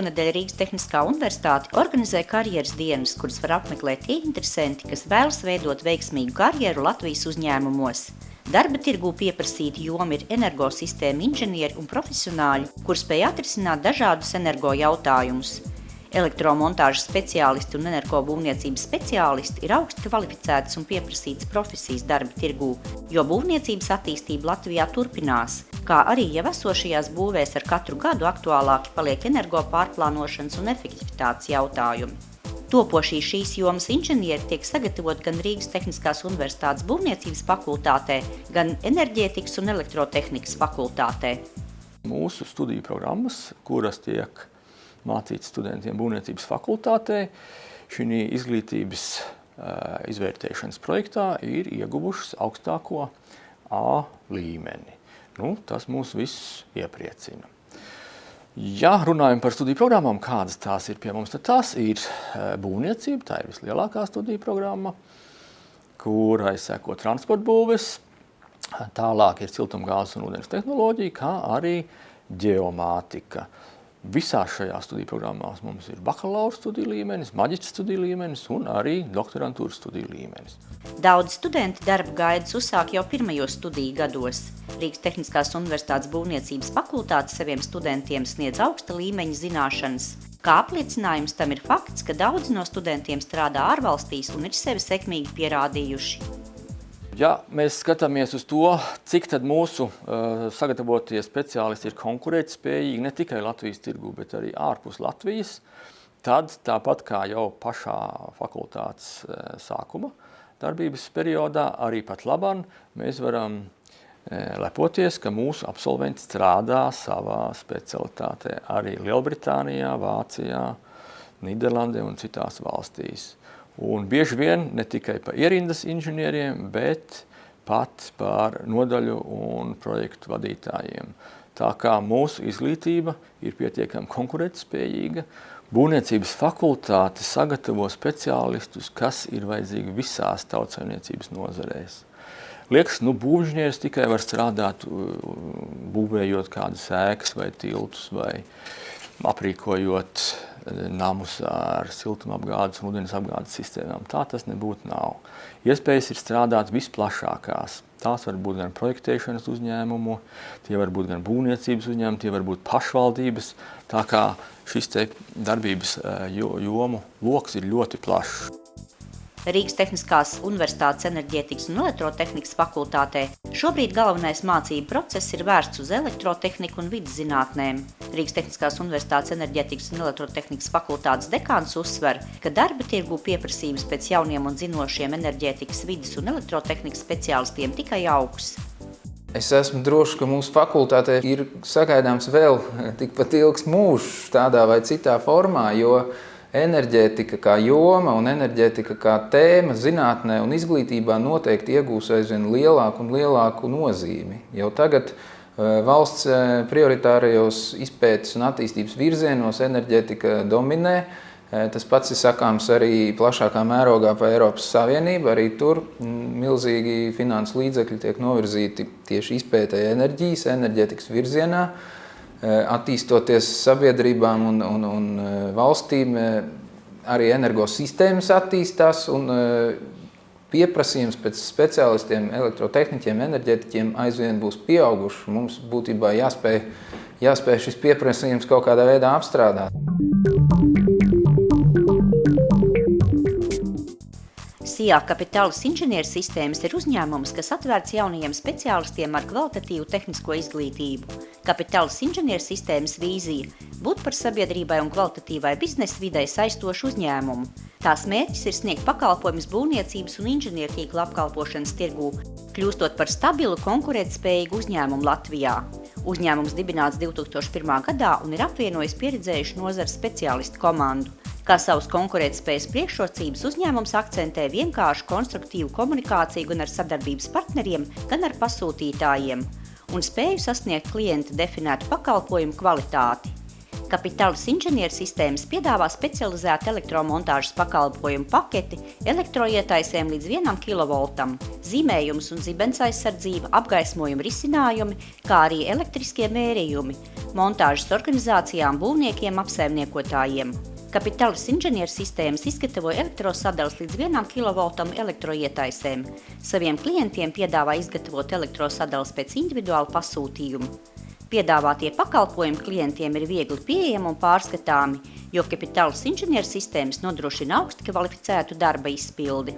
Šonedēļ Rīgas Tehniskā universitāte organizē karjeras dienas, kuras var apmeklēt tie interesanti, kas vēlas veidot veiksmīgu karjeru Latvijas uzņēmumos. Darba tirgū pieprasīti jomi ir energosistēma inženieri un profesionāļi, kur spēj atrisināt dažādus energo jautājumus. Elektromontāžas speciālisti un energobūvniecības speciālisti ir augsti kvalificētas un pieprasītas profesijas darba tirgū, jo būvniecības attīstība Latvijā turpinās, kā arī jau esošajās būvēs ar katru gadu aktuālāki paliek energo pārplānošanas un efektivitātes jautājumi. Topošie šīs jomas inženieri tiek sagatavot gan Rīgas Tehniskās universitātes būvniecības fakultātē, gan enerģētikas un elektrotehnikas fakultātē. Mūsu studiju programmas, kuras tiek mācīts studentiem būvniecības fakultātē, šī izglītības izvērtēšanas projektā ir ieguvušas augstāko A līmeni. Tas mūs visus iepriecina. Ja runājam par studiju programmām, kādas tās ir pie mums, tad tās ir būvniecība, tā ir vislielākā studiju programma, kurai seko transporta būves, tālāk ir siltumgāzes un ūdens tehnoloģija, kā arī ģeomātika. Visās šajās studiju programmās mums ir bakalaura studiju līmenis, maģistra studiju līmenis un arī doktorantūras studiju līmenis. Daudz studenti darba gaidas uzsāk jau pirmajos studiju gados. Rīgas Tehniskās universitātes būvniecības fakultāte saviem studentiem sniedz augsta līmeņa zināšanas. Kā apliecinājums tam ir fakts, ka daudzi no studentiem strādā ārvalstīs un ir sevi sekmīgi pierādījuši. Ja mēs skatāmies uz to, cik tad mūsu sagatavotie speciālisti ir konkurētspējīgi ne tikai Latvijas tirgū, bet arī ārpus Latvijas, tad tāpat kā jau pašā fakultātes sākuma darbības periodā, arī pat labam mēs varam lepoties, ka mūsu absolventi strādā savā specialitātē arī Lielbritānijā, Vācijā, Nīderlandē un citās valstīs. Un bieži vien ne tikai par ierindas inženieriem, bet pat par nodaļu un projektu vadītājiem. Tā kā mūsu izglītība ir pietiekami konkurētspējīga, būvniecības fakultāte sagatavo speciālistus, kas ir vajadzīgi visās tautsaimniecības nozarēs. Liekas, būvniecības tikai var strādāt, būvējot kādas ēkas vai tiltus vai aprīkojot namus ar siltumapgādes un ūdens apgādes sistēmām. Tā tas nebūtu nav. Iespējas ir strādāt visplašākās. Tās var būt gan projektēšanas uzņēmumu, tie var būt gan būvniecības uzņēmumi, tie var būt pašvaldības. Tā kā šis te darbības jomu loks ir ļoti plašs. Rīgas Tehniskās universitātes enerģētikas un elektrotehnikas fakultātē šobrīd galvenais mācību process ir vērsts uz elektrotehniku un vides zinātnēm. Rīgas Tehniskās universitātes enerģētikas un elektrotehnikas fakultātes dekāns uzsver, ka darba tirgū pieprasības pēc jauniem un zinošiem enerģētikas, vides un elektrotehnikas speciālistiem tikai augs. Es esmu drošs, ka mūsu fakultātē ir sagaidāms vēl tikpat ilgs mūžs tādā vai citā formā, jo enerģētika kā joma un enerģētika kā tēma zinātnē un izglītībā noteikti iegūs aizvien lielāku un lielāku nozīmi. Jau tagad valsts prioritārajos izpētes un attīstības virzienos enerģētika dominē. Tas pats ir sakāms arī plašākā mērogā pa Eiropas Savienību. Arī tur milzīgi finansu līdzekļi tiek novirzīti tieši izpētē enerģijas, enerģētikas virzienā. Attīstoties sabiedrībām un valstīm, arī energosistēmas attīstās un pieprasījums pēc speciālistiem, elektrotehniķiem, enerģētiķiem aizvien būs pieauguši. Mums būtībā jāspēj šis pieprasījums kaut kādā veidā apstrādāt. SIA Kapitālas inženiersistēmas ir uzņēmums, kas atvērts jaunajiem speciālistiem ar kvalitatīvu tehnisko izglītību. Kapitālas inženiersistēmas vīzija – būt par sabiedrībai un kvalitatīvai biznesa videi saistošu uzņēmumu. Tās mērķis ir sniegt pakalpojumus būvniecības un inženiertīkla apkalpošanas tirgū, kļūstot par stabilu, konkurētspējīgu uzņēmumu Latvijā. Uzņēmums dibināts 2001. gadā un ir apvienojis pieredzējušu nozares speciālistu komandu. Kā savas konkurētspējas priekšrocības uzņēmums akcentē vienkāršu konstruktīvu komunikāciju gan ar sadarbības partneriem, gan ar pasūtītājiem un spēju sasniegt klienta definētu pakalpojumu kvalitāti. Kapitālis inženiersistēmas piedāvā specializētu elektromontāžas pakalpojumu paketi elektroietaisēm līdz 1 kV, zīmējums un zibens aizsardzība, apgaismojuma risinājumi, kā arī elektriskie mērījumi, montāžas organizācijām, būvniekiem, apsaimniekotājiem. Kapitālis inženiersistēmas izgatavo elektrosadalas līdz 1 kV elektroietaisēm. Saviem klientiem piedāvā izgatavot elektrosadalas pēc individuāla pasūtījuma. Piedāvātie pakalpojumi klientiem ir viegli pieejami un pārskatāmi, jo Kapitālis inženiersistēmas nodrošina augsti kvalificētu darba izpildi.